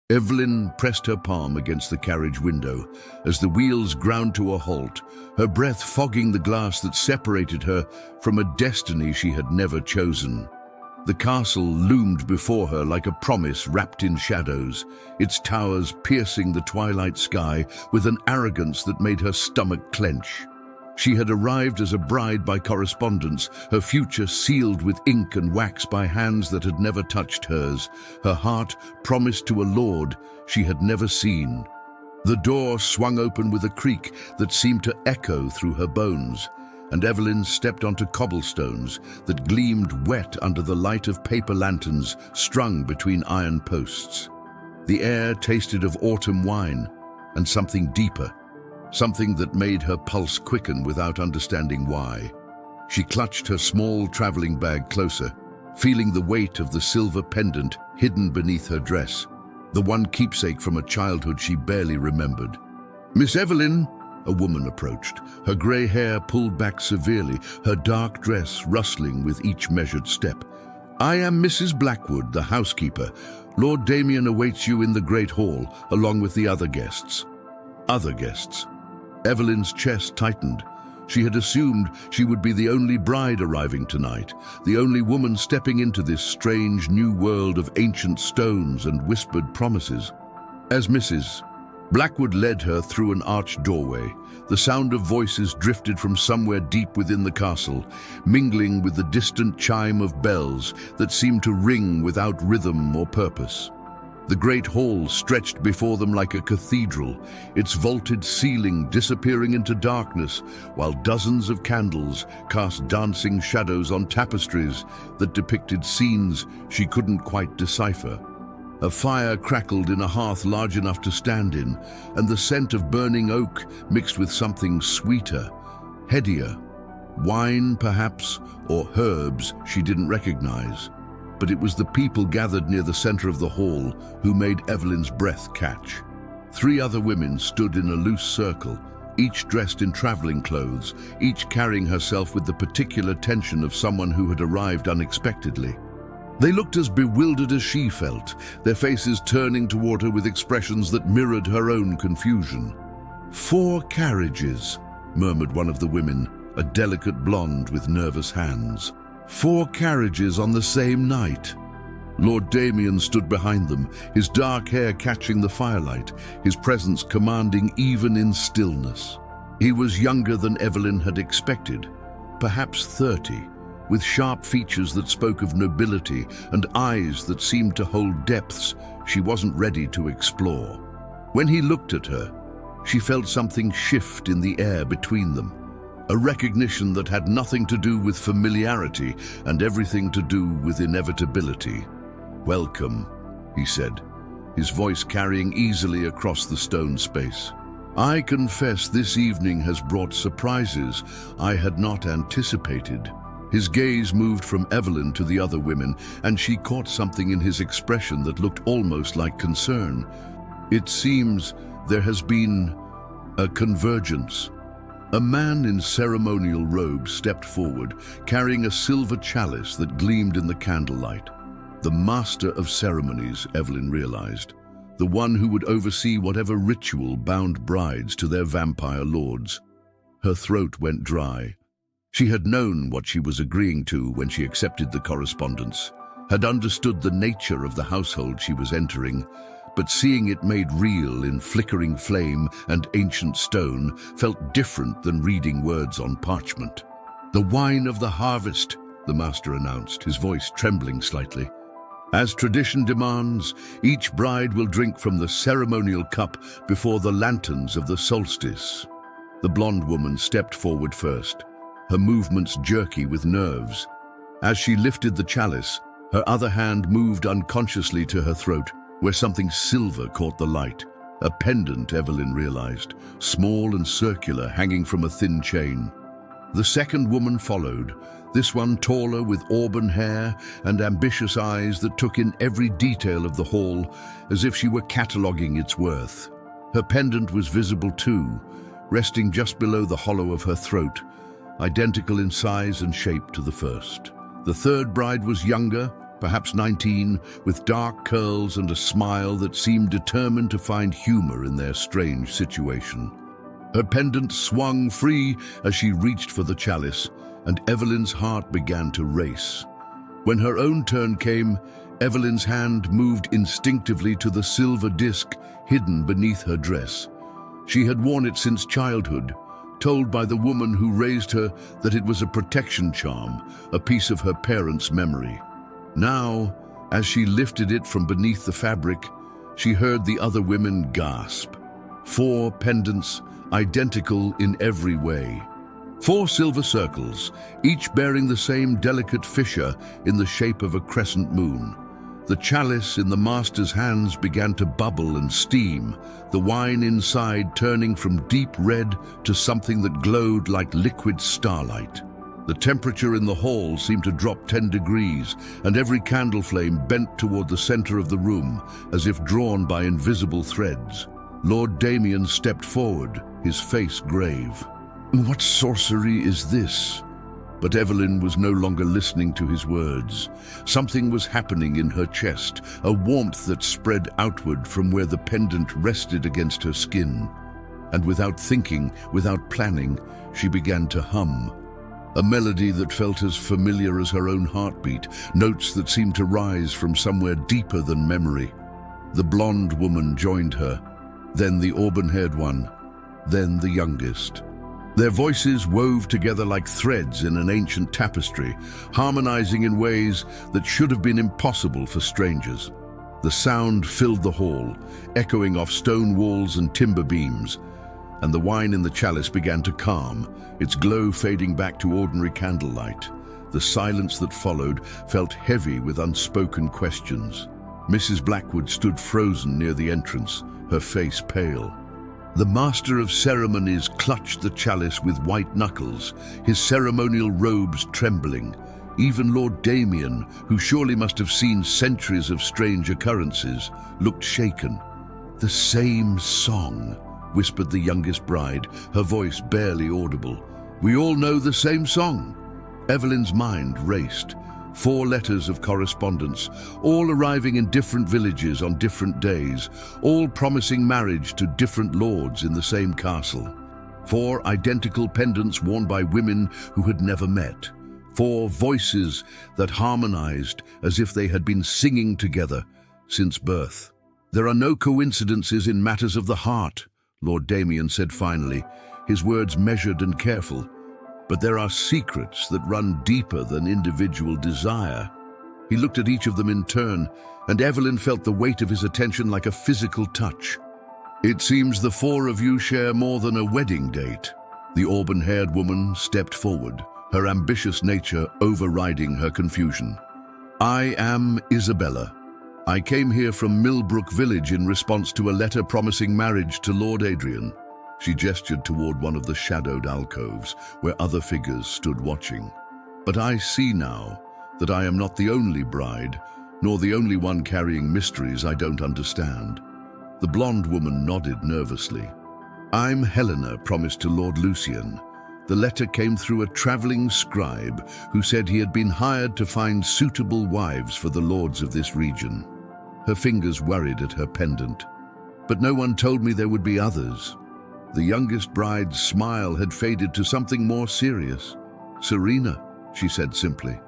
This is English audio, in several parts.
Evelyn pressed her palm against the carriage window as the wheels ground to a halt, her breath fogging the glass that separated her from a destiny she had never chosen. The castle loomed before her like a promise wrapped in shadows, its towers piercing the twilight sky with an arrogance that made her stomach clench. She had arrived as a bride by correspondence, her future sealed with ink and wax by hands that had never touched hers, her heart promised to a lord she had never seen. The door swung open with a creak that seemed to echo through her bones, and Evelyn stepped onto cobblestones that gleamed wet under the light of paper lanterns strung between iron posts. The air tasted of autumn wine and something deeper, something that made her pulse quicken without understanding why. She clutched her small traveling bag closer, feeling the weight of the silver pendant hidden beneath her dress, the one keepsake from a childhood she barely remembered. "Miss Evelyn," a woman approached, her grey hair pulled back severely, her dark dress rustling with each measured step. "I am Mrs. Blackwood, the housekeeper. Lord Damien awaits you in the Great Hall, along with the other guests." Other guests. Evelyn's chest tightened. She had assumed she would be the only bride arriving tonight, the only woman stepping into this strange new world of ancient stones and whispered promises. As Mrs. Blackwood led her through an arched doorway, the sound of voices drifted from somewhere deep within the castle, mingling with the distant chime of bells that seemed to ring without rhythm or purpose. The great hall stretched before them like a cathedral, its vaulted ceiling disappearing into darkness, while dozens of candles cast dancing shadows on tapestries that depicted scenes she couldn't quite decipher. A fire crackled in a hearth large enough to stand in, and the scent of burning oak mixed with something sweeter, headier. Wine, perhaps, or herbs she didn't recognize. But it was the people gathered near the center of the hall who made Evelyn's breath catch. 3 other women stood in a loose circle, each dressed in traveling clothes, each carrying herself with the particular tension of someone who had arrived unexpectedly. They looked as bewildered as she felt, their faces turning toward her with expressions that mirrored her own confusion. "4 carriages," murmured one of the women, a delicate blonde with nervous hands. 4 carriages on the same night. Lord Damien stood behind them, his dark hair catching the firelight, his presence commanding even in stillness. He was younger than Evelyn had expected, perhaps 30, with sharp features that spoke of nobility and eyes that seemed to hold depths she wasn't ready to explore. When he looked at her, she felt something shift in the air between them. A recognition that had nothing to do with familiarity and everything to do with inevitability. "Welcome," he said, his voice carrying easily across the stone space. "I confess this evening has brought surprises I had not anticipated." His gaze moved from Evelyn to the other women, and she caught something in his expression that looked almost like concern. "It seems there has been a convergence." A man in ceremonial robes stepped forward, carrying a silver chalice that gleamed in the candlelight. The master of ceremonies, Evelyn realized, the one who would oversee whatever ritual bound brides to their vampire lords. Her throat went dry. She had known what she was agreeing to when she accepted the correspondence, had understood the nature of the household she was entering, but seeing it made real in flickering flame and ancient stone felt different than reading words on parchment. "The wine of the harvest," the master announced, his voice trembling slightly. "As tradition demands, each bride will drink from the ceremonial cup before the lanterns of the solstice." The blonde woman stepped forward first, her movements jerky with nerves. As she lifted the chalice, her other hand moved unconsciously to her throat, where something silver caught the light. A pendant, Evelyn realized, small and circular, hanging from a thin chain. The second woman followed, this one taller with auburn hair and ambitious eyes that took in every detail of the hall as if she were cataloging its worth. Her pendant was visible too, resting just below the hollow of her throat, identical in size and shape to the first. The third bride was younger, perhaps 19, with dark curls and a smile that seemed determined to find humor in their strange situation. Her pendant swung free as she reached for the chalice, and Evelyn's heart began to race. When her own turn came, Evelyn's hand moved instinctively to the silver disc hidden beneath her dress. She had worn it since childhood, told by the woman who raised her that it was a protection charm, a piece of her parents' memory. Now, as she lifted it from beneath the fabric, she heard the other women gasp. 4 pendants, identical in every way. 4 silver circles, each bearing the same delicate fissure in the shape of a crescent moon. The chalice in the master's hands began to bubble and steam, the wine inside turning from deep red to something that glowed like liquid starlight. The temperature in the hall seemed to drop 10 degrees, and every candle flame bent toward the center of the room, as if drawn by invisible threads. Lord Damien stepped forward, his face grave. "What sorcery is this?" But Evelyn was no longer listening to his words. Something was happening in her chest, a warmth that spread outward from where the pendant rested against her skin. And without thinking, without planning, she began to hum. A melody that felt as familiar as her own heartbeat, notes that seemed to rise from somewhere deeper than memory. The blonde woman joined her, then the auburn-haired one, then the youngest. Their voices wove together like threads in an ancient tapestry, harmonizing in ways that should have been impossible for strangers. The sound filled the hall, echoing off stone walls and timber beams, and the wine in the chalice began to calm, its glow fading back to ordinary candlelight. The silence that followed felt heavy with unspoken questions. Mrs. Blackwood stood frozen near the entrance, her face pale. The master of ceremonies clutched the chalice with white knuckles, his ceremonial robes trembling. Even Lord Damien, who surely must have seen centuries of strange occurrences, looked shaken. "The same song," whispered the youngest bride, her voice barely audible. "We all know the same song." Evelyn's mind raced. 4 letters of correspondence, all arriving in different villages on different days, all promising marriage to different lords in the same castle. 4 identical pendants worn by women who had never met. 4 voices that harmonized as if they had been singing together since birth. "There are no coincidences in matters of the heart," Lord Damien said finally, his words measured and careful. "But there are secrets that run deeper than individual desire." He looked at each of them in turn, and Evelyn felt the weight of his attention like a physical touch. "It seems the 4 of you share more than a wedding date." The auburn-haired woman stepped forward, her ambitious nature overriding her confusion. "I am Isabella. I came here from Millbrook Village in response to a letter promising marriage to Lord Adrian." She gestured toward one of the shadowed alcoves, where other figures stood watching. "But I see now that I am not the only bride, nor the only one carrying mysteries I don't understand." The blonde woman nodded nervously. "I'm Helena, promised to Lord Lucian. The letter came through a traveling scribe who said he had been hired to find suitable wives for the lords of this region." Her fingers worried at her pendant. "But no one told me there would be others." The youngest bride's smile had faded to something more serious. "Serena," she said simply,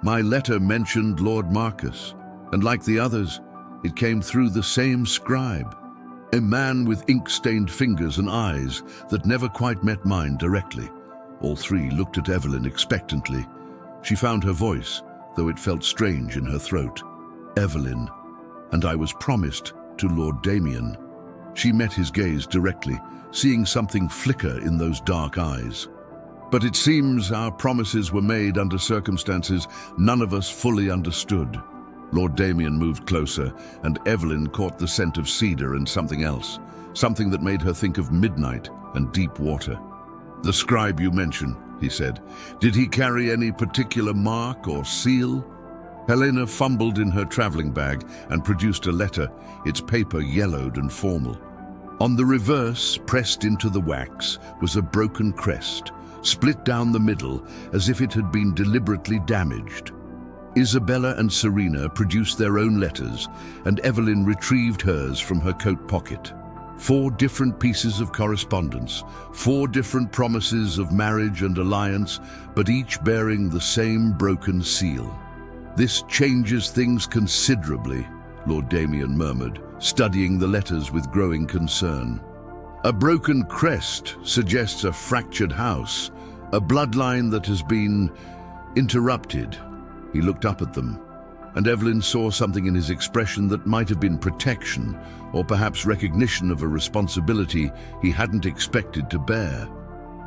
"my letter mentioned Lord Marcus, and like the others, it came through the same scribe. A man with ink-stained fingers and eyes that never quite met mine directly." All 3 looked at Evelyn expectantly. She found her voice, though it felt strange in her throat. "Evelyn, and I was promised to Lord Damien." She met his gaze directly, seeing something flicker in those dark eyes. "But it seems our promises were made under circumstances none of us fully understood." Lord Damien moved closer, and Evelyn caught the scent of cedar and something else, something that made her think of midnight and deep water. "The scribe you mentioned," he said, "did he carry any particular mark or seal?" Helena fumbled in her traveling bag and produced a letter, its paper yellowed and formal. On the reverse, pressed into the wax, was a broken crest, split down the middle as if it had been deliberately damaged. Isabella and Serena produced their own letters, and Evelyn retrieved hers from her coat pocket. 4 different pieces of correspondence, 4 different promises of marriage and alliance, but each bearing the same broken seal. "This changes things considerably," Lord Damien murmured, studying the letters with growing concern. "A broken crest suggests a fractured house, a bloodline that has been interrupted." He looked up at them, and Evelyn saw something in his expression that might have been protection, or perhaps recognition of a responsibility he hadn't expected to bear.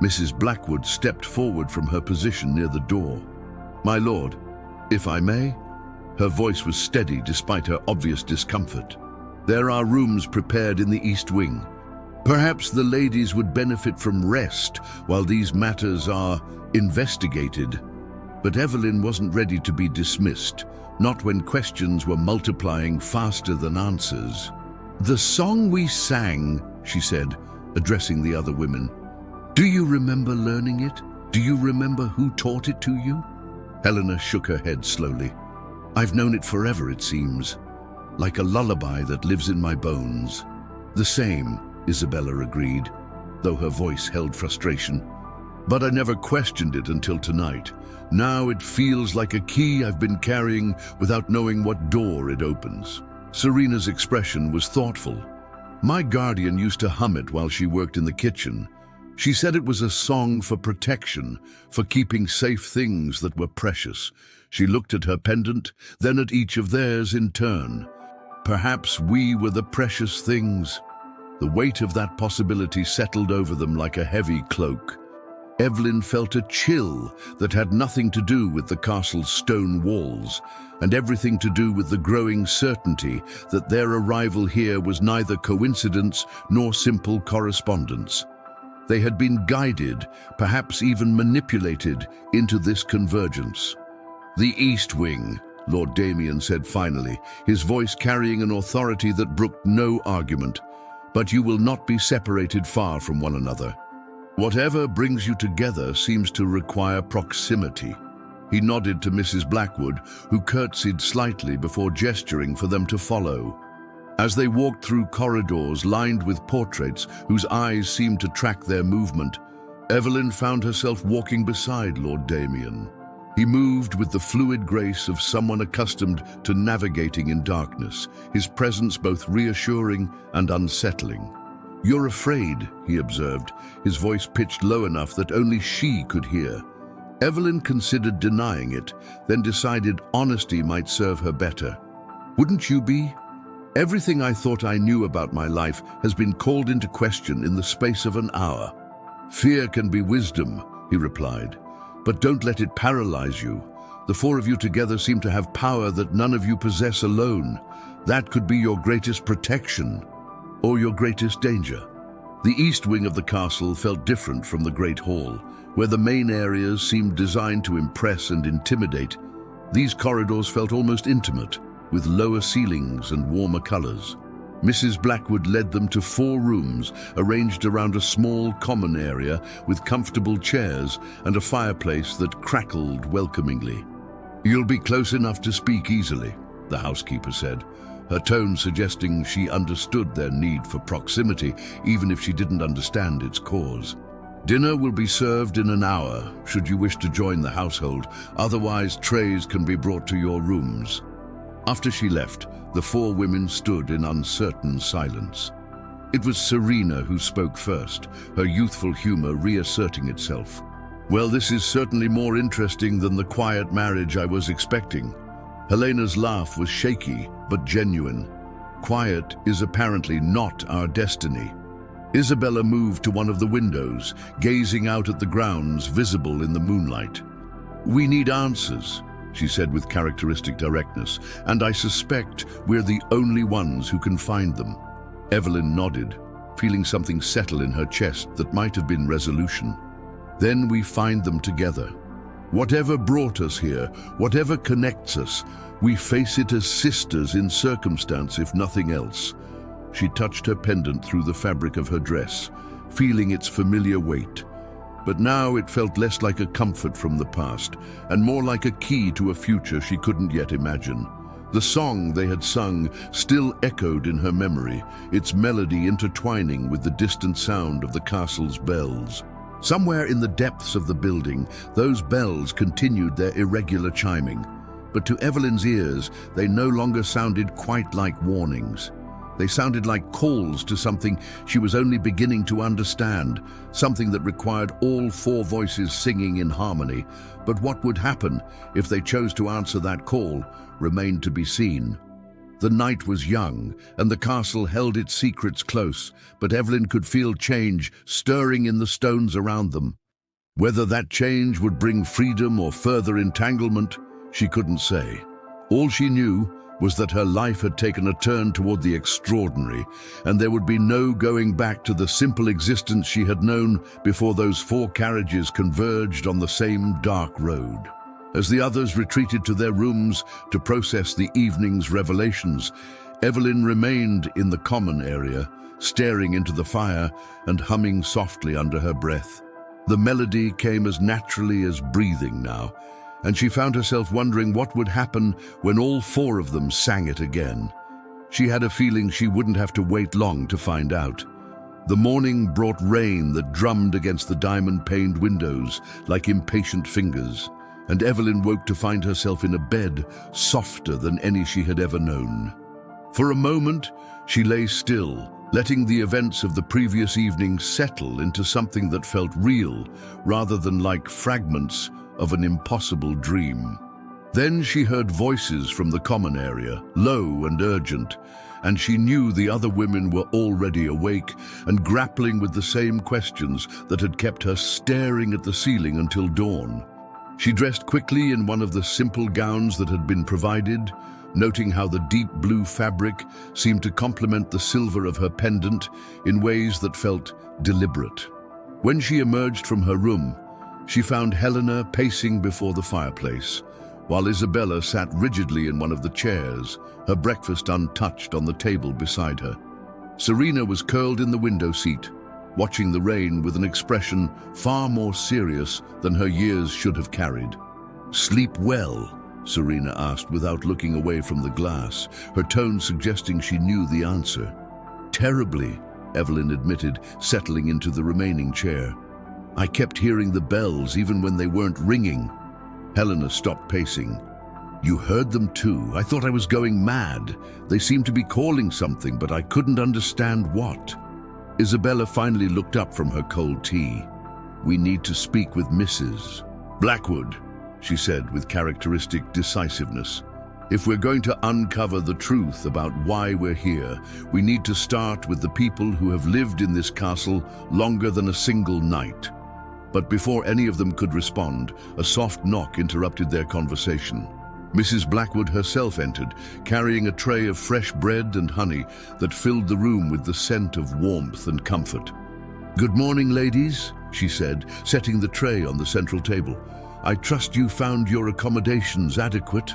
Mrs. Blackwood stepped forward from her position near the door. "My lord, if I may?" Her voice was steady despite her obvious discomfort. "There are rooms prepared in the East Wing. Perhaps the ladies would benefit from rest while these matters are investigated." But Evelyn wasn't ready to be dismissed, not when questions were multiplying faster than answers. "The song we sang," she said, addressing the other women. "Do you remember learning it? Do you remember who taught it to you?" Helena shook her head slowly. "I've known it forever, it seems, like a lullaby that lives in my bones." "The same," Isabella agreed, though her voice held frustration. "But I never questioned it until tonight. Now it feels like a key I've been carrying without knowing what door it opens." Serena's expression was thoughtful. "My guardian used to hum it while she worked in the kitchen. She said it was a song for protection, for keeping safe things that were precious." She looked at her pendant, then at each of theirs in turn. "Perhaps we were the precious things." The weight of that possibility settled over them like a heavy cloak. Evelyn felt a chill that had nothing to do with the castle's stone walls, and everything to do with the growing certainty that their arrival here was neither coincidence nor simple correspondence. They had been guided, perhaps even manipulated, into this convergence. "The East Wing," Lord Damien said finally, his voice carrying an authority that brooked no argument. "But you will not be separated far from one another. Whatever brings you together seems to require proximity." He nodded to Mrs. Blackwood, who curtsied slightly before gesturing for them to follow. As they walked through corridors lined with portraits whose eyes seemed to track their movement, Evelyn found herself walking beside Lord Damien. He moved with the fluid grace of someone accustomed to navigating in darkness, his presence both reassuring and unsettling. "You're afraid," he observed, his voice pitched low enough that only she could hear. Evelyn considered denying it, then decided honesty might serve her better. "Wouldn't you be? Everything I thought I knew about my life has been called into question in the space of an hour." "Fear can be wisdom," he replied, "but don't let it paralyze you. The 4 of you together seem to have power that none of you possess alone. That could be your greatest protection, or your greatest danger." The east wing of the castle felt different from the Great Hall, where the main areas seemed designed to impress and intimidate. These corridors felt almost intimate, with lower ceilings and warmer colors. Mrs. Blackwood led them to 4 rooms, arranged around a small common area with comfortable chairs and a fireplace that crackled welcomingly. "You'll be close enough to speak easily," the housekeeper said, her tone suggesting she understood their need for proximity, even if she didn't understand its cause. "Dinner will be served in an hour, should you wish to join the household. Otherwise, trays can be brought to your rooms." After she left, the 4 women stood in uncertain silence. It was Serena who spoke first, her youthful humor reasserting itself. "Well, this is certainly more interesting than the quiet marriage I was expecting." Helena's laugh was shaky, but genuine. "Quiet is apparently not our destiny." Isabella moved to one of the windows, gazing out at the grounds visible in the moonlight. "We need answers," she said with characteristic directness, "and I suspect we're the only ones who can find them." Evelyn nodded, feeling something settle in her chest that might have been resolution. "Then we find them together. Whatever brought us here, whatever connects us, we face it as sisters in circumstance, if nothing else." She touched her pendant through the fabric of her dress, feeling its familiar weight. But now it felt less like a comfort from the past, and more like a key to a future she couldn't yet imagine. The song they had sung still echoed in her memory, its melody intertwining with the distant sound of the castle's bells. Somewhere in the depths of the building, those bells continued their irregular chiming. But to Evelyn's ears, they no longer sounded quite like warnings. They sounded like calls to something she was only beginning to understand, something that required all four voices singing in harmony. But what would happen if they chose to answer that call remained to be seen. The night was young, and the castle held its secrets close, but Evelyn could feel change stirring in the stones around them. Whether that change would bring freedom or further entanglement, she couldn't say. All she knew was that her life had taken a turn toward the extraordinary, and there would be no going back to the simple existence she had known before those four carriages converged on the same dark road. As the others retreated to their rooms to process the evening's revelations, Evelyn remained in the common area, staring into the fire and humming softly under her breath. The melody came as naturally as breathing now, and she found herself wondering what would happen when all four of them sang it again. She had a feeling she wouldn't have to wait long to find out. The morning brought rain that drummed against the diamond-paned windows like impatient fingers, and Evelyn woke to find herself in a bed softer than any she had ever known. For a moment, she lay still, letting the events of the previous evening settle into something that felt real, rather than like fragments of an impossible dream. Then she heard voices from the common area, low and urgent, and she knew the other women were already awake and grappling with the same questions that had kept her staring at the ceiling until dawn. She dressed quickly in one of the simple gowns that had been provided, noting how the deep blue fabric seemed to complement the silver of her pendant in ways that felt deliberate. When she emerged from her room, she found Helena pacing before the fireplace, while Isabella sat rigidly in one of the chairs, her breakfast untouched on the table beside her. Serena was curled in the window seat, watching the rain with an expression far more serious than her years should have carried. "Sleep well?" Serena asked without looking away from the glass, her tone suggesting she knew the answer. "Terribly," Evelyn admitted, settling into the remaining chair. "I kept hearing the bells even when they weren't ringing." Helena stopped pacing. "You heard them too? I thought I was going mad. They seemed to be calling something, but I couldn't understand what." Isabella finally looked up from her cold tea. "We need to speak with Mrs. Blackwood," she said with characteristic decisiveness. "If we're going to uncover the truth about why we're here, we need to start with the people who have lived in this castle longer than a single night." But before any of them could respond, a soft knock interrupted their conversation. Mrs. Blackwood herself entered, carrying a tray of fresh bread and honey that filled the room with the scent of warmth and comfort. "Good morning, ladies," she said, setting the tray on the central table. "I trust you found your accommodations adequate."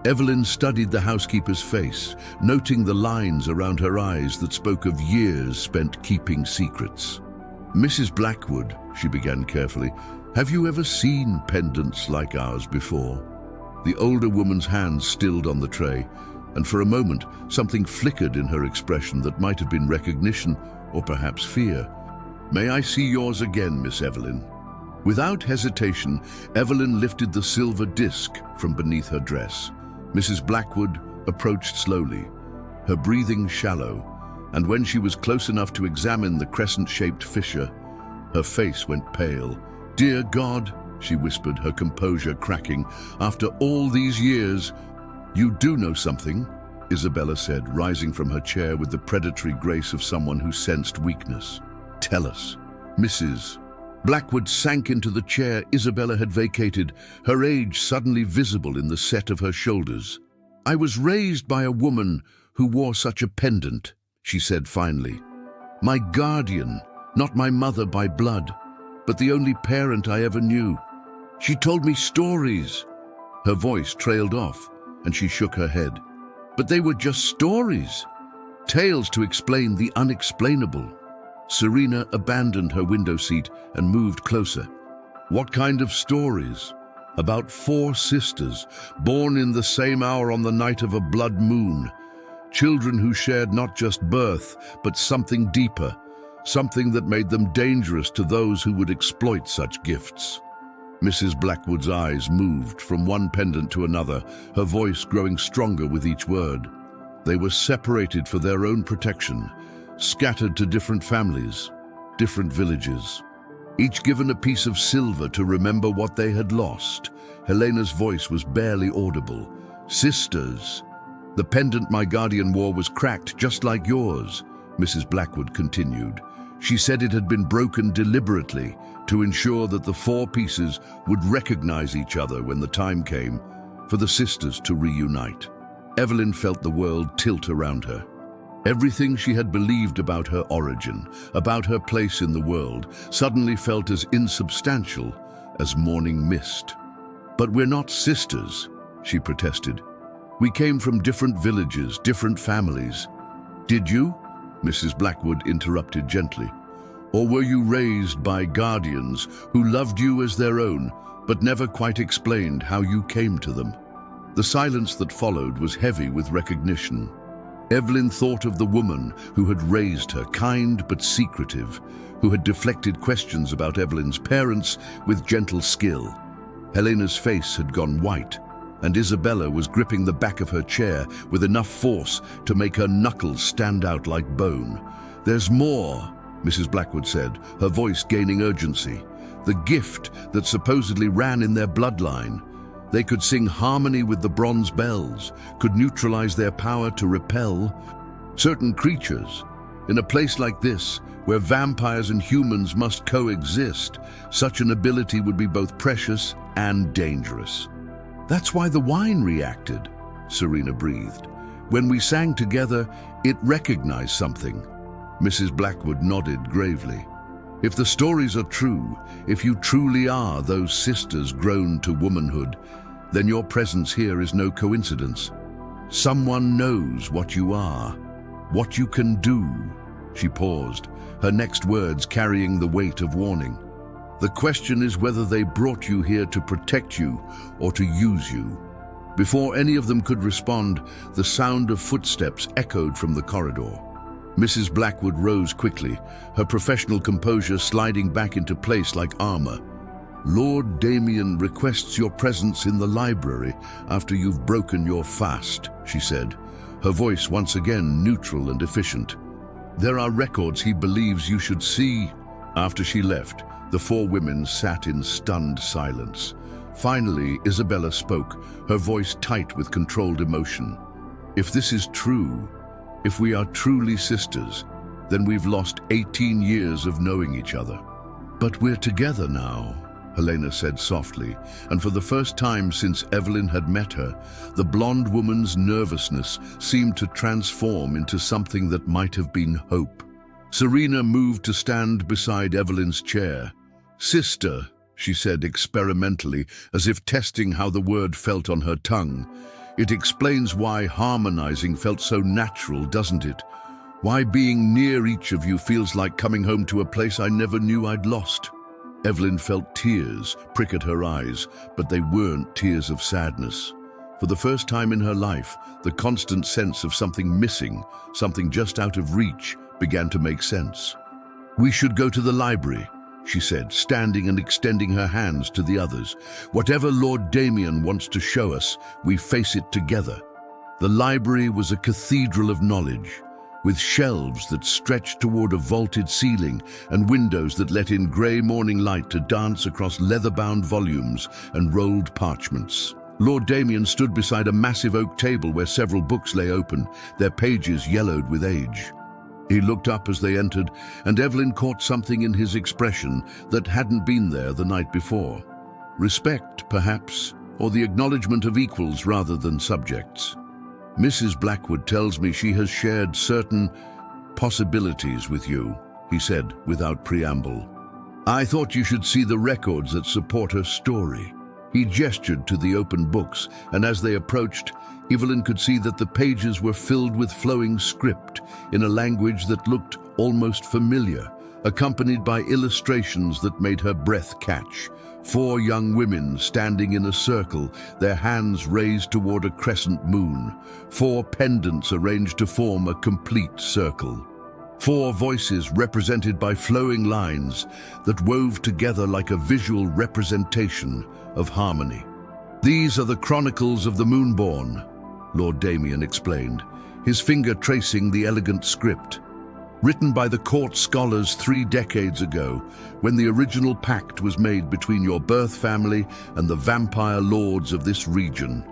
Evelyn studied the housekeeper's face, noting the lines around her eyes that spoke of years spent keeping secrets. "Mrs. Blackwood," she began carefully, "have you ever seen pendants like ours before?" The older woman's hands stilled on the tray, and for a moment something flickered in her expression that might have been recognition or perhaps fear. "May I see yours again, Miss Evelyn?" Without hesitation, Evelyn lifted the silver disc from beneath her dress. Mrs. Blackwood approached slowly, her breathing shallow, and when she was close enough to examine the crescent-shaped fissure, her face went pale. "Dear God," she whispered, her composure cracking, "after all these years—" "You do know something," Isabella said, rising from her chair with the predatory grace of someone who sensed weakness. "Tell us." Mrs. Blackwood sank into the chair Isabella had vacated, her age suddenly visible in the set of her shoulders. "I was raised by a woman who wore such a pendant," she said finally. "My guardian, not my mother by blood, but the only parent I ever knew. She told me stories." Her voice trailed off, and she shook her head. "But they were just stories. Tales to explain the unexplainable." Serena abandoned her window seat and moved closer. What kind of stories? About 4 sisters, born in the same hour on the night of a blood moon. Children who shared not just birth, but something deeper, something that made them dangerous to those who would exploit such gifts. Mrs. Blackwood's eyes moved from one pendant to another, her voice growing stronger with each word. They were separated for their own protection, scattered to different families, different villages, each given a piece of silver to remember what they had lost. Helena's voice was barely audible. Sisters, the pendant my guardian wore was cracked just like yours, Mrs. Blackwood continued. She said it had been broken deliberately to ensure that the 4 pieces would recognize each other when the time came for the sisters to reunite. Evelyn felt the world tilt around her. Everything she had believed about her origin, about her place in the world, suddenly felt as insubstantial as morning mist. "But we're not sisters," she protested. "We came from different villages, different families." "Did you?" Mrs. Blackwood interrupted gently. "Or were you raised by guardians who loved you as their own, but never quite explained how you came to them?" The silence that followed was heavy with recognition. Evelyn thought of the woman who had raised her, kind but secretive, who had deflected questions about Evelyn's parents with gentle skill. Helena's face had gone white, and Isabella was gripping the back of her chair with enough force to make her knuckles stand out like bone. "There's more," Mrs. Blackwood said, her voice gaining urgency. "The gift that supposedly ran in their bloodline. They could sing harmony with the bronze bells, could neutralize their power to repel certain creatures. In a place like this, where vampires and humans must coexist, such an ability would be both precious and dangerous." "That's why the wine reacted," Serena breathed. "When we sang together, it recognized something." Mrs. Blackwood nodded gravely. "If the stories are true, if you truly are those sisters grown to womanhood, then your presence here is no coincidence. Someone knows what you are, what you can do." She paused, her next words carrying the weight of warning. "The question is whether they brought you here to protect you or to use you." Before any of them could respond, the sound of footsteps echoed from the corridor. Mrs. Blackwood rose quickly, her professional composure sliding back into place like armor. "Lord Damien requests your presence in the library after you've broken your fast," she said, her voice once again neutral and efficient. "There are records he believes you should see." After she left, the 4 women sat in stunned silence. Finally, Isabella spoke, her voice tight with controlled emotion. "If this is true, if we are truly sisters, then we've lost 18 years of knowing each other." "But we're together now," Helena said softly, and for the first time since Evelyn had met her, the blonde woman's nervousness seemed to transform into something that might have been hope. Serena moved to stand beside Evelyn's chair. "Sister," she said experimentally, as if testing how the word felt on her tongue. "It explains why harmonizing felt so natural, doesn't it? Why being near each of you feels like coming home to a place I never knew I'd lost." Evelyn felt tears prick at her eyes, but they weren't tears of sadness. For the first time in her life, the constant sense of something missing, something just out of reach, began to make sense. "We should go to the library," she said, standing and extending her hands to the others. "Whatever Lord Damien wants to show us, we face it together." The library was a cathedral of knowledge, with shelves that stretched toward a vaulted ceiling and windows that let in grey morning light to dance across leather-bound volumes and rolled parchments. Lord Damien stood beside a massive oak table where several books lay open, their pages yellowed with age. He looked up as they entered, and Evelyn caught something in his expression that hadn't been there the night before. Respect, perhaps, or the acknowledgement of equals rather than subjects. "Mrs. Blackwood tells me she has shared certain possibilities with you," he said without preamble. "I thought you should see the records that support her story." He gestured to the open books, and as they approached, Evelyn could see that the pages were filled with flowing script in a language that looked almost familiar, accompanied by illustrations that made her breath catch. 4 young women standing in a circle, their hands raised toward a crescent moon. 4 pendants arranged to form a complete circle. 4 voices represented by flowing lines that wove together like a visual representation of harmony. "These are the chronicles of the Moonborn," Lord Damien explained, his finger tracing the elegant script. "Written by the court scholars 3 decades ago, when the original pact was made between your birth family and the vampire lords of this region."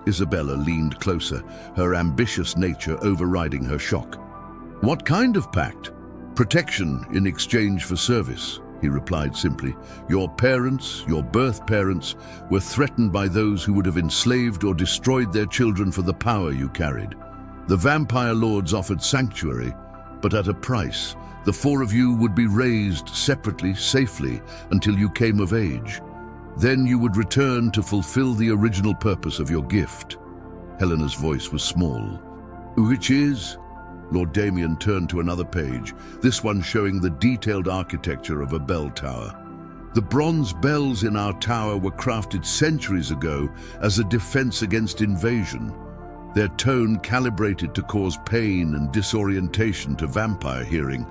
Isabella leaned closer, her ambitious nature overriding her shock. "What kind of pact?" "Protection in exchange for service," he replied simply. "Your parents, your birth parents, were threatened by those who would have enslaved or destroyed their children for the power you carried. The vampire lords offered sanctuary, but at a price. The 4 of you would be raised separately, safely, until you came of age. Then you would return to fulfill the original purpose of your gift." Helena's voice was small. "Which is?" Lord Damien turned to another page, this one showing the detailed architecture of a bell tower. "The bronze bells in our tower were crafted centuries ago as a defense against invasion, their tone calibrated to cause pain and disorientation to vampire hearing,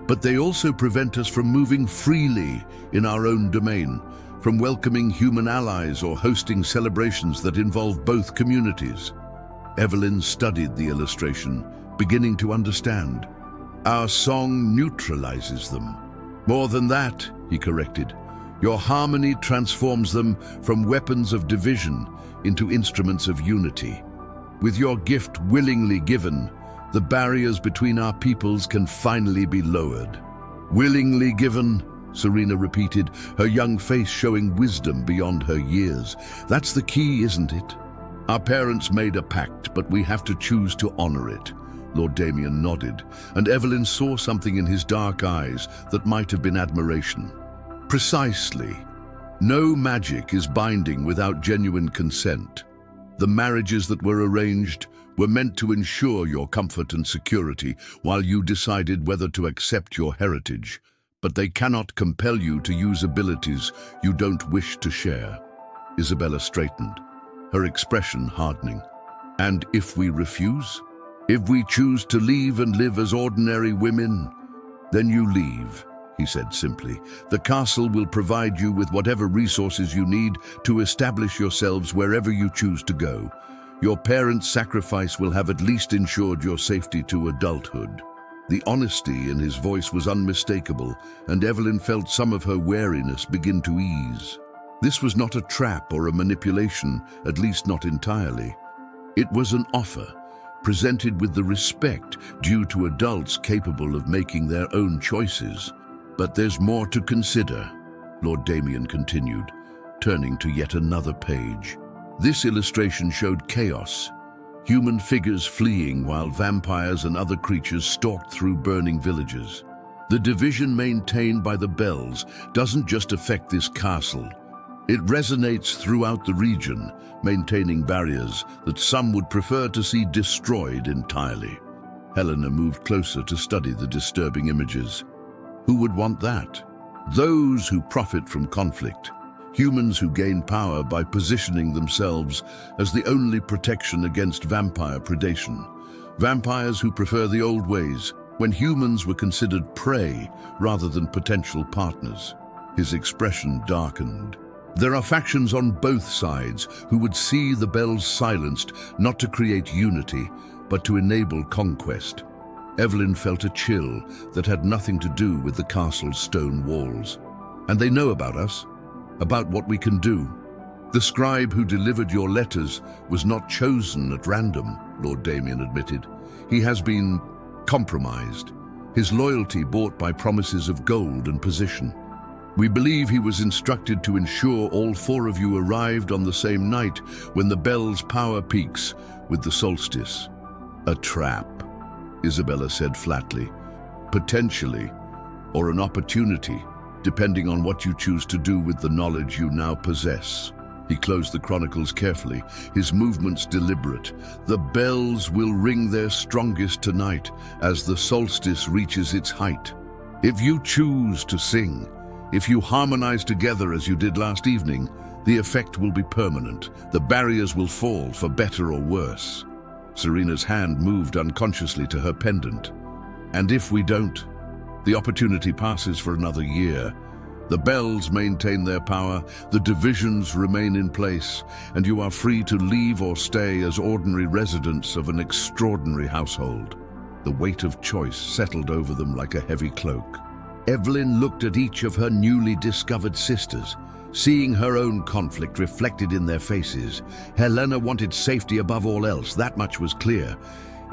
but they also prevent us from moving freely in our own domain, from welcoming human allies or hosting celebrations that involve both communities." Evelyn studied the illustration, beginning to understand. "Our song neutralizes them. More than that," he corrected, "your harmony transforms them from weapons of division into instruments of unity. With your gift willingly given, the barriers between our peoples can finally be lowered." "Willingly given," Serena repeated, her young face showing wisdom beyond her years. "That's the key, isn't it? Our parents made a pact, but we have to choose to honor it." Lord Damien nodded, and Evelyn saw something in his dark eyes that might have been admiration. "Precisely. No magic is binding without genuine consent. The marriages that were arranged were meant to ensure your comfort and security while you decided whether to accept your heritage, but they cannot compel you to use abilities you don't wish to share." Isabella straightened, her expression hardening. "And if we refuse? If we choose to leave and live as ordinary women, then you leave," he said simply. "The castle will provide you with whatever resources you need to establish yourselves wherever you choose to go. Your parents' sacrifice will have at least ensured your safety to adulthood." The honesty in his voice was unmistakable, and Evelyn felt some of her wariness begin to ease. This was not a trap or a manipulation, at least not entirely. It was an offer, presented with the respect due to adults capable of making their own choices. "But there's more to consider," Lord Damien continued, turning to yet another page. This illustration showed chaos, human figures fleeing while vampires and other creatures stalked through burning villages. The division maintained by the bells doesn't just affect this castle. It resonates throughout the region, maintaining barriers that some would prefer to see destroyed entirely. Helena moved closer to study the disturbing images. Who would want that? Those who profit from conflict. Humans who gain power by positioning themselves as the only protection against vampire predation. Vampires who prefer the old ways, when humans were considered prey rather than potential partners. His expression darkened. There are factions on both sides who would see the bells silenced, not to create unity, but to enable conquest. Evelyn felt a chill that had nothing to do with the castle's stone walls. "And they know about us, about what we can do. The scribe who delivered your letters was not chosen at random," Lord Damien admitted. "He has been compromised, his loyalty bought by promises of gold and position. We believe he was instructed to ensure all 4 of you arrived on the same night when the bell's power peaks with the solstice." "A trap," Isabella said flatly. "Potentially, or an opportunity, depending on what you choose to do with the knowledge you now possess." He closed the chronicles carefully, his movements deliberate. The bells will ring their strongest tonight as the solstice reaches its height. If you choose to sing, if you harmonize together as you did last evening, the effect will be permanent. The barriers will fall for better or worse. Serena's hand moved unconsciously to her pendant. And if we don't, the opportunity passes for another year. The bells maintain their power, the divisions remain in place, and you are free to leave or stay as ordinary residents of an extraordinary household. The weight of choice settled over them like a heavy cloak. Evelyn looked at each of her newly discovered sisters, seeing her own conflict reflected in their faces. Helena wanted safety above all else, that much was clear.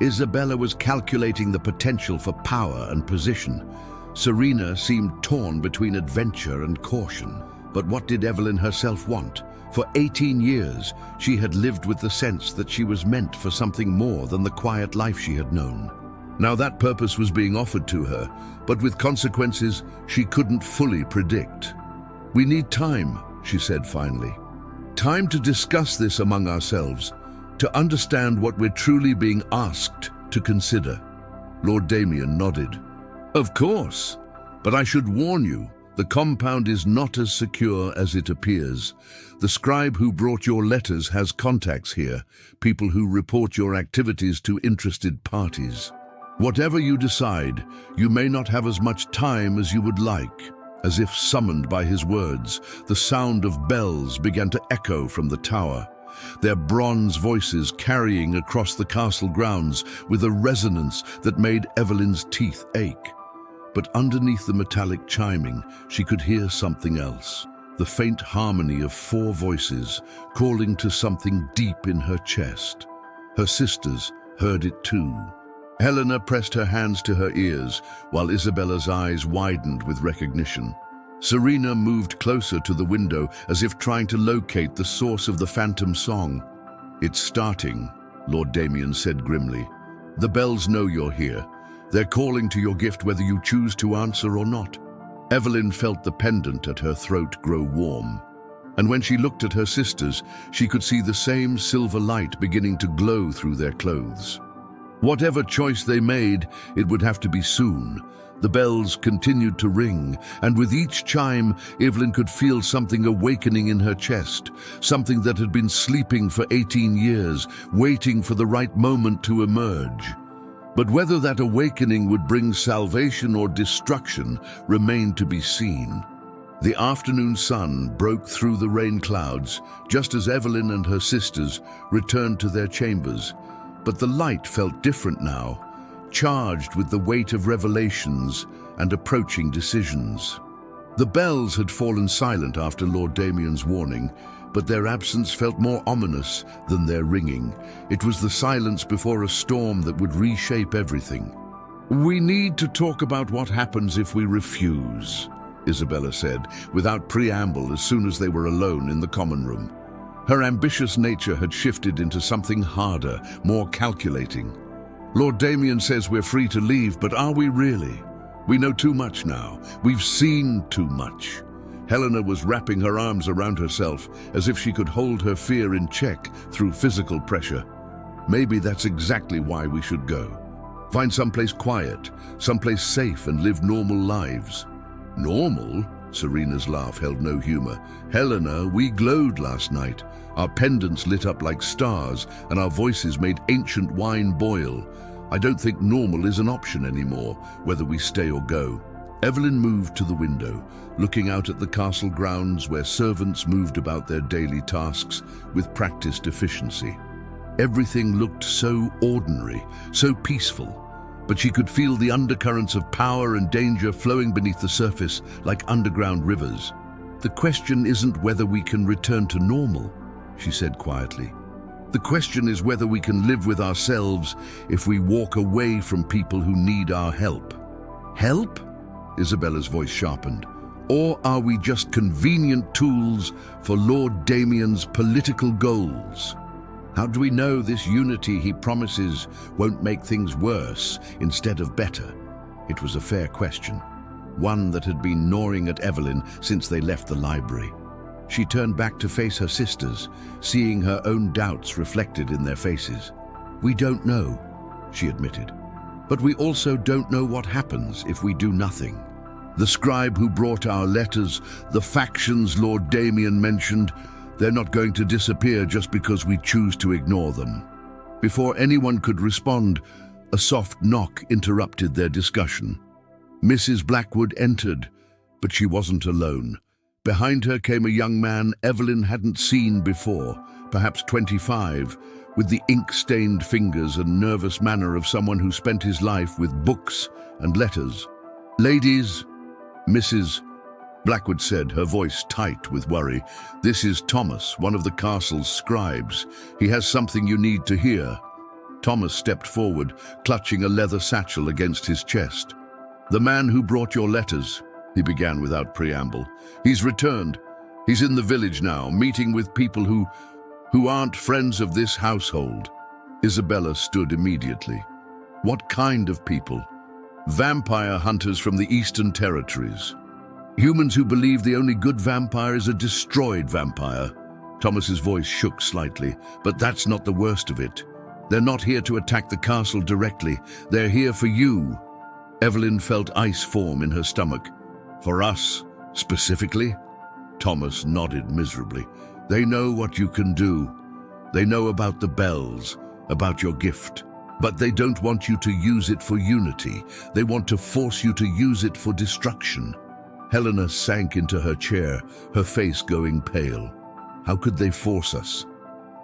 Isabella was calculating the potential for power and position. Serena seemed torn between adventure and caution. But what did Evelyn herself want? For 18 years, she had lived with the sense that she was meant for something more than the quiet life she had known. Now that purpose was being offered to her, but with consequences she couldn't fully predict. "We need time," she said finally. "Time to discuss this among ourselves, to understand what we're truly being asked to consider." Lord Damien nodded. "Of course, but I should warn you, the compound is not as secure as it appears. The scribe who brought your letters has contacts here, people who report your activities to interested parties. Whatever you decide, you may not have as much time as you would like." As if summoned by his words, the sound of bells began to echo from the tower, their bronze voices carrying across the castle grounds with a resonance that made Evelyn's teeth ache. But underneath the metallic chiming, she could hear something else, the faint harmony of 4 voices calling to something deep in her chest. Her sisters heard it too. Helena pressed her hands to her ears, while Isabella's eyes widened with recognition. Serena moved closer to the window, as if trying to locate the source of the phantom song. "It's starting," Lord Damien said grimly. "The bells know you're here. They're calling to your gift whether you choose to answer or not." Evelyn felt the pendant at her throat grow warm. And when she looked at her sisters, she could see the same silver light beginning to glow through their clothes. Whatever choice they made, it would have to be soon. The bells continued to ring, and with each chime, Evelyn could feel something awakening in her chest, something that had been sleeping for 18 years, waiting for the right moment to emerge. But whether that awakening would bring salvation or destruction remained to be seen. The afternoon sun broke through the rain clouds, just as Evelyn and her sisters returned to their chambers. But the light felt different now, charged with the weight of revelations and approaching decisions. The bells had fallen silent after Lord Damien's warning, but their absence felt more ominous than their ringing. It was the silence before a storm that would reshape everything. "We need to talk about what happens if we refuse," Isabella said, without preamble, as soon as they were alone in the common room. Her ambitious nature had shifted into something harder, more calculating. "Lord Damien says we're free to leave, but are we really? We know too much now. We've seen too much." Helena was wrapping her arms around herself, as if she could hold her fear in check through physical pressure. "Maybe that's exactly why we should go. Find someplace quiet, someplace safe, and live normal lives." "Normal?" Serena's laugh held no humor. "Helena, we glowed last night. Our pendants lit up like stars, and our voices made ancient wine boil. I don't think normal is an option anymore, whether we stay or go." Evelyn moved to the window, looking out at the castle grounds where servants moved about their daily tasks with practiced efficiency. Everything looked so ordinary, so peaceful, but she could feel the undercurrents of power and danger flowing beneath the surface like underground rivers. "The question isn't whether we can return to normal," she said quietly. "The question is whether we can live with ourselves if we walk away from people who need our help." "Help?" Isabella's voice sharpened. "Or are we just convenient tools for Lord Damien's political goals? How do we know this unity he promises won't make things worse instead of better?" It was a fair question, one that had been gnawing at Evelyn since they left the library. She turned back to face her sisters, seeing her own doubts reflected in their faces. "We don't know," she admitted. "But we also don't know what happens if we do nothing. The scribe who brought our letters, the factions Lord Damien mentioned, they're not going to disappear just because we choose to ignore them." Before anyone could respond, a soft knock interrupted their discussion. Mrs. Blackwood entered, but she wasn't alone. Behind her came a young man Evelyn hadn't seen before, perhaps 25, with the ink-stained fingers and nervous manner of someone who spent his life with books and letters. "Ladies," Mrs. Blackwood said, her voice tight with worry, "this is Thomas, one of the castle's scribes. He has something you need to hear." Thomas stepped forward, clutching a leather satchel against his chest. "The man who brought your letters," he began without preamble. "He's returned. He's in the village now, meeting with people who aren't friends of this household." Isabella stood immediately. "What kind of people?" "Vampire hunters from the Eastern Territories. Humans who believe the only good vampire is a destroyed vampire." Thomas's voice shook slightly. "But that's not the worst of it. They're not here to attack the castle directly. They're here for you." Evelyn felt ice form in her stomach. "For us, specifically?" Thomas nodded miserably. "They know what you can do. They know about the bells, about your gift. But they don't want you to use it for unity. They want to force you to use it for destruction." Helena sank into her chair, her face going pale. "How could they force us?"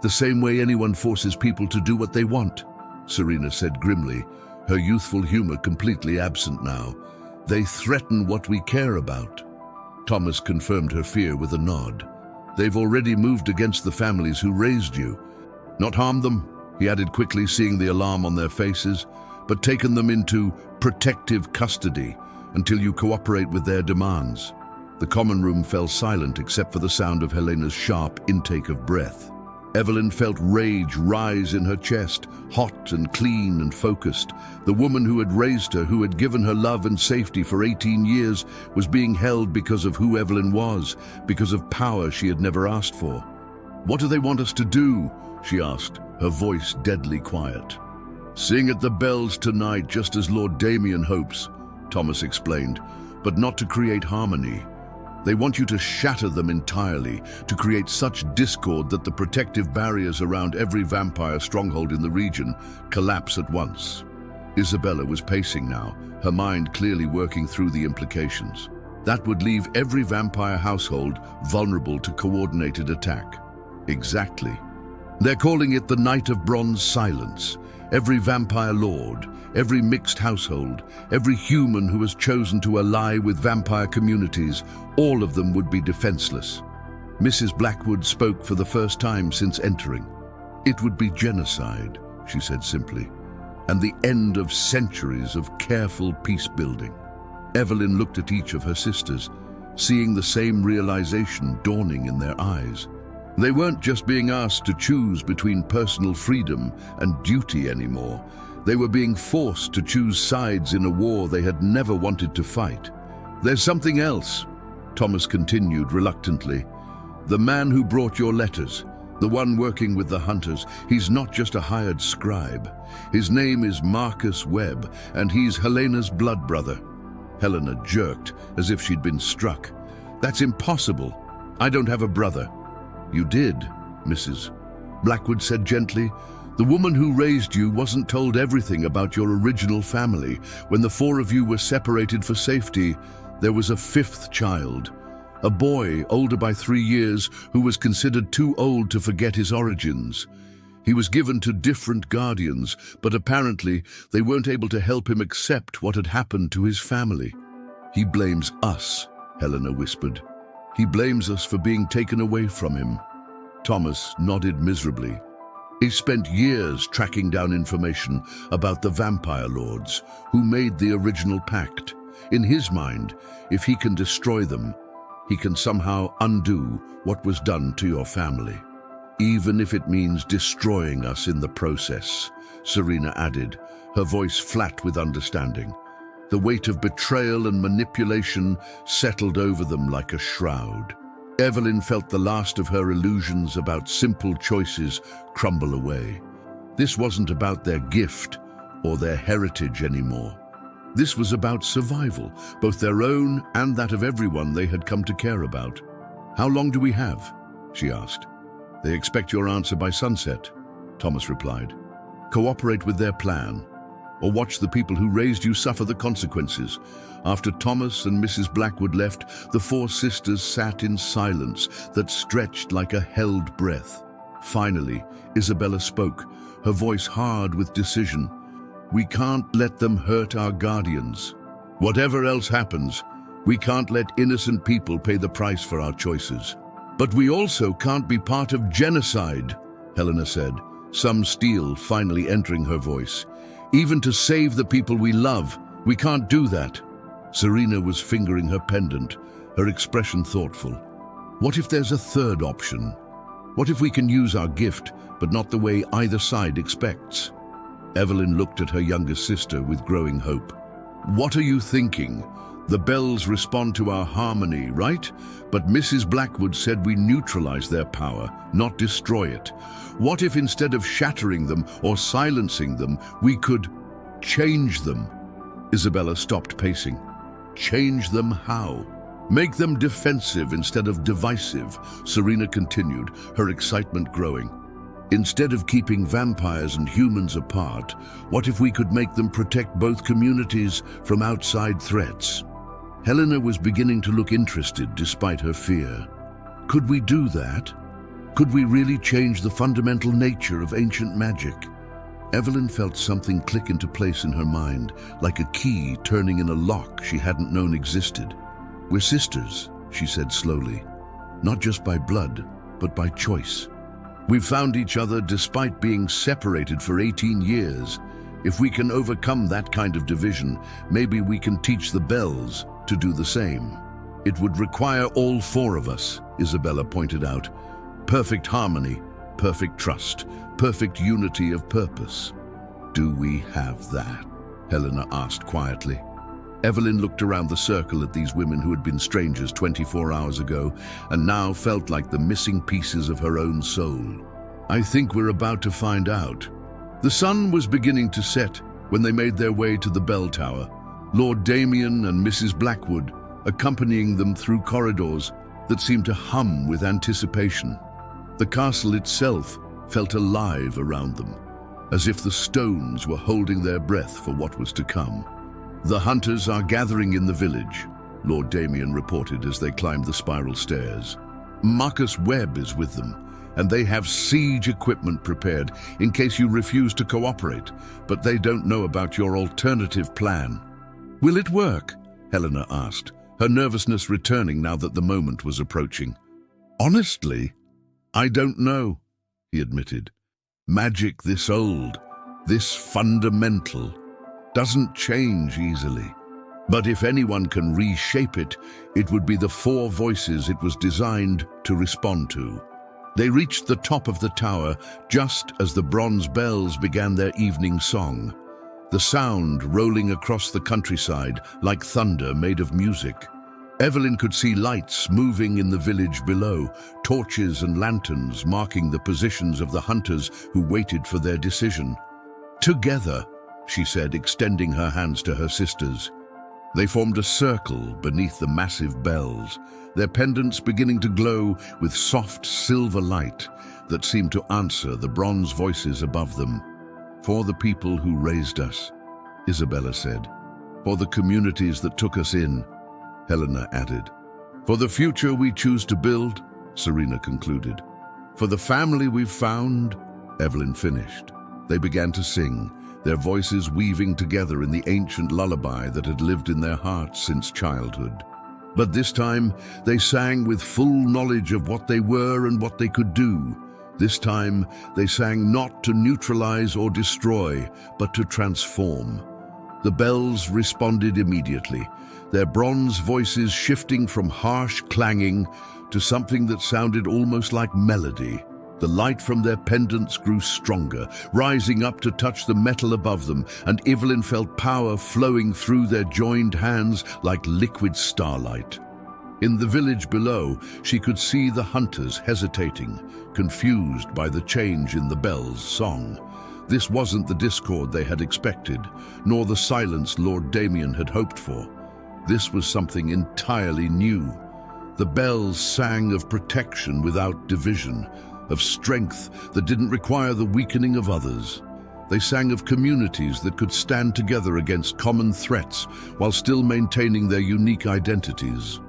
"The same way anyone forces people to do what they want," Serena said grimly, her youthful humor completely absent now. "They threaten what we care about." Thomas confirmed her fear with a nod. "They've already moved against the families who raised you. Not harmed them," he added quickly, seeing the alarm on their faces, "but taken them into protective custody until you cooperate with their demands." The common room fell silent except for the sound of Helena's sharp intake of breath. Evelyn felt rage rise in her chest, hot and clean and focused. The woman who had raised her, who had given her love and safety for 18 years, was being held because of who Evelyn was, because of power she had never asked for. "What do they want us to do?" she asked, her voice deadly quiet. "Sing at the bells tonight, just as Lord Damien hopes," Thomas explained, "but not to create harmony. They want you to shatter them entirely, to create such discord that the protective barriers around every vampire stronghold in the region collapse at once." Isabella was pacing now, her mind clearly working through the implications. That would leave every vampire household vulnerable to coordinated attack. Exactly. They're calling it the Night of Bronze Silence. Every vampire lord, every mixed household, every human who has chosen to ally with vampire communities, all of them would be defenseless. Mrs. Blackwood spoke for the first time since entering. "It would be genocide," she said simply, "and the end of centuries of careful peace-building." Evelyn looked at each of her sisters, seeing the same realization dawning in their eyes. They weren't just being asked to choose between personal freedom and duty anymore. They were being forced to choose sides in a war they had never wanted to fight. "There's something else," Thomas continued reluctantly. "The man who brought your letters, the one working with the hunters, he's not just a hired scribe. His name is Marcus Webb, and he's Helena's blood brother." Helena jerked, as if she'd been struck. "That's impossible. I don't have a brother." "You did," Mrs. Blackwood said gently. "The woman who raised you wasn't told everything about your original family. When the four of you were separated for safety, there was a fifth child, a boy older by 3 years who was considered too old to forget his origins. He was given to different guardians, but apparently they weren't able to help him accept what had happened to his family." "He blames us," Helena whispered. "He blames us for being taken away from him." Thomas nodded miserably. He spent years tracking down information about the vampire lords who made the original pact. In his mind, if he can destroy them, he can somehow undo what was done to your family. "Even if it means destroying us in the process," Serena added, her voice flat with understanding. The weight of betrayal and manipulation settled over them like a shroud. Evelyn felt the last of her illusions about simple choices crumble away. This wasn't about their gift or their heritage anymore. This was about survival, both their own and that of everyone they had come to care about. "How long do we have?" she asked. "They expect your answer by sunset," Thomas replied. "Cooperate with their plan, or watch the people who raised you suffer the consequences." After Thomas and Mrs. Blackwood left, the four sisters sat in silence that stretched like a held breath. Finally, Isabella spoke, her voice hard with decision. "We can't let them hurt our guardians. Whatever else happens, we can't let innocent people pay the price for our choices. But we also can't be part of genocide," Helena said, some steel finally entering her voice. "Even to save the people we love, we can't do that." Serena was fingering her pendant, her expression thoughtful. "What if there's a third option? What if we can use our gift, but not the way either side expects?" Evelyn looked at her younger sister with growing hope. "What are you thinking? The bells respond to our harmony, right? But Mrs. Blackwood said we neutralize their power, not destroy it. What if instead of shattering them or silencing them, we could change them?" Isabella stopped pacing. "Change them how?" "Make them defensive instead of divisive," Serena continued, her excitement growing. "Instead of keeping vampires and humans apart, what if we could make them protect both communities from outside threats?" Helena was beginning to look interested despite her fear. Could we do that? Could we really change the fundamental nature of ancient magic? Evelyn felt something click into place in her mind, like a key turning in a lock she hadn't known existed. "We're sisters," she said slowly, "not just by blood, but by choice. We've found each other despite being separated for 18 years. If we can overcome that kind of division, maybe we can teach the bells to do the same." "It would require all four of us," Isabella pointed out. "Perfect harmony, perfect trust, perfect unity of purpose." "Do we have that?" Helena asked quietly. Evelyn looked around the circle at these women who had been strangers 24 hours ago and now felt like the missing pieces of her own soul. "I think we're about to find out." The sun was beginning to set when they made their way to the bell tower, Lord Damien and Mrs. Blackwood accompanying them through corridors that seemed to hum with anticipation. The castle itself felt alive around them, as if the stones were holding their breath for what was to come. "The hunters are gathering in the village," Lord Damien reported as they climbed the spiral stairs. "Marcus Webb is with them, and they have siege equipment prepared in case you refuse to cooperate, but they don't know about your alternative plan." "Will it work?" Helena asked, her nervousness returning now that the moment was approaching. "Honestly, I don't know," he admitted. "Magic this old, this fundamental, doesn't change easily. But if anyone can reshape it, it would be the four voices it was designed to respond to." They reached the top of the tower just as the bronze bells began their evening song, the sound rolling across the countryside like thunder made of music. Evelyn could see lights moving in the village below, torches and lanterns marking the positions of the hunters who waited for their decision. "Together," she said, extending her hands to her sisters. They formed a circle beneath the massive bells, their pendants beginning to glow with soft silver light that seemed to answer the bronze voices above them. "For the people who raised us," Isabella said. "For the communities that took us in," Helena added. "For the future we choose to build," Serena concluded. "For the family we've found," Evelyn finished. They began to sing, their voices weaving together in the ancient lullaby that had lived in their hearts since childhood. But this time, they sang with full knowledge of what they were and what they could do. This time, they sang not to neutralize or destroy, but to transform. The bells responded immediately, their bronze voices shifting from harsh clanging to something that sounded almost like melody. The light from their pendants grew stronger, rising up to touch the metal above them, and Evelyn felt power flowing through their joined hands like liquid starlight. In the village below, she could see the hunters hesitating, confused by the change in the bell's song. This wasn't the discord they had expected, nor the silence Lord Damien had hoped for. This was something entirely new. The bells sang of protection without division, of strength that didn't require the weakening of others. They sang of communities that could stand together against common threats while still maintaining their unique identities.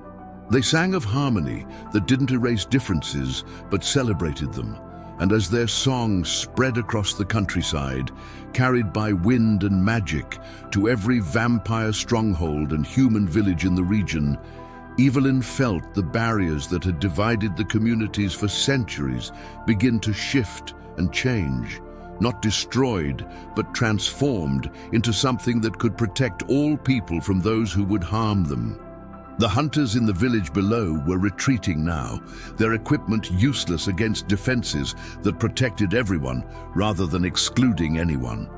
They sang of harmony that didn't erase differences but celebrated them. And as their song spread across the countryside, carried by wind and magic to every vampire stronghold and human village in the region, Evelyn felt the barriers that had divided the communities for centuries begin to shift and change, not destroyed, but transformed into something that could protect all people from those who would harm them. The hunters in the village below were retreating now, their equipment useless against defenses that protected everyone rather than excluding anyone.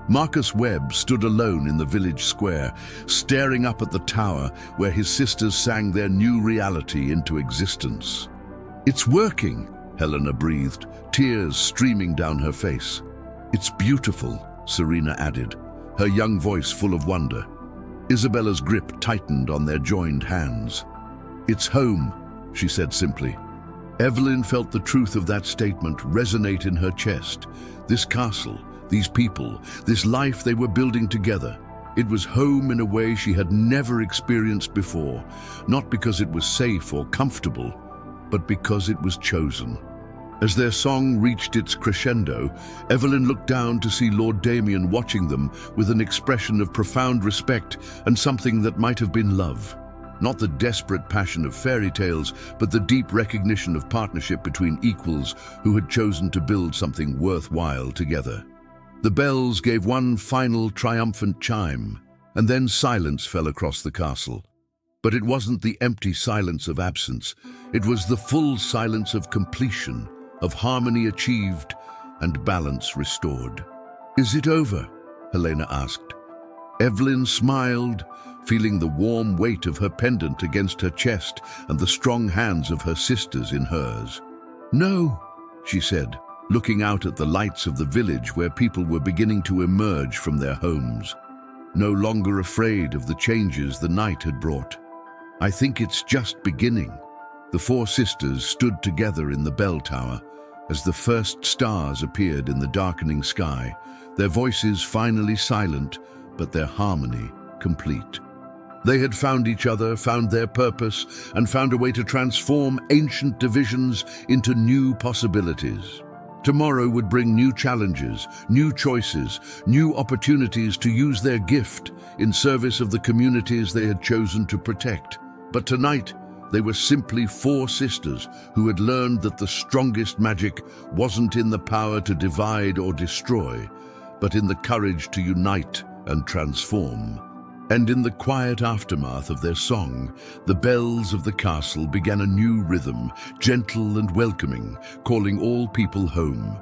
Marcus Webb stood alone in the village square, staring up at the tower where his sisters sang their new reality into existence. "It's working," Helena breathed, tears streaming down her face. "It's beautiful," Serena added, her young voice full of wonder. Isabella's grip tightened on their joined hands. "It's home," she said simply. Evelyn felt the truth of that statement resonate in her chest. This castle, these people, this life they were building together. It was home in a way she had never experienced before, not because it was safe or comfortable, but because it was chosen. As their song reached its crescendo, Evelyn looked down to see Lord Damien watching them with an expression of profound respect and something that might have been love. Not the desperate passion of fairy tales, but the deep recognition of partnership between equals who had chosen to build something worthwhile together. The bells gave one final triumphant chime, and then silence fell across the castle. But it wasn't the empty silence of absence. It was the full silence of completion, of harmony achieved and balance restored. "Is it over?" Helena asked. Evelyn smiled, feeling the warm weight of her pendant against her chest and the strong hands of her sisters in hers. "No," she said, looking out at the lights of the village where people were beginning to emerge from their homes, no longer afraid of the changes the night had brought. "I think it's just beginning." The four sisters stood together in the bell tower as the first stars appeared in the darkening sky, their voices finally silent, but their harmony complete. They had found each other, found their purpose, and found a way to transform ancient divisions into new possibilities. Tomorrow would bring new challenges, new choices, new opportunities to use their gift in service of the communities they had chosen to protect. But tonight, they were simply four sisters who had learned that the strongest magic wasn't in the power to divide or destroy, but in the courage to unite and transform. And in the quiet aftermath of their song, the bells of the castle began a new rhythm, gentle and welcoming, calling all people home.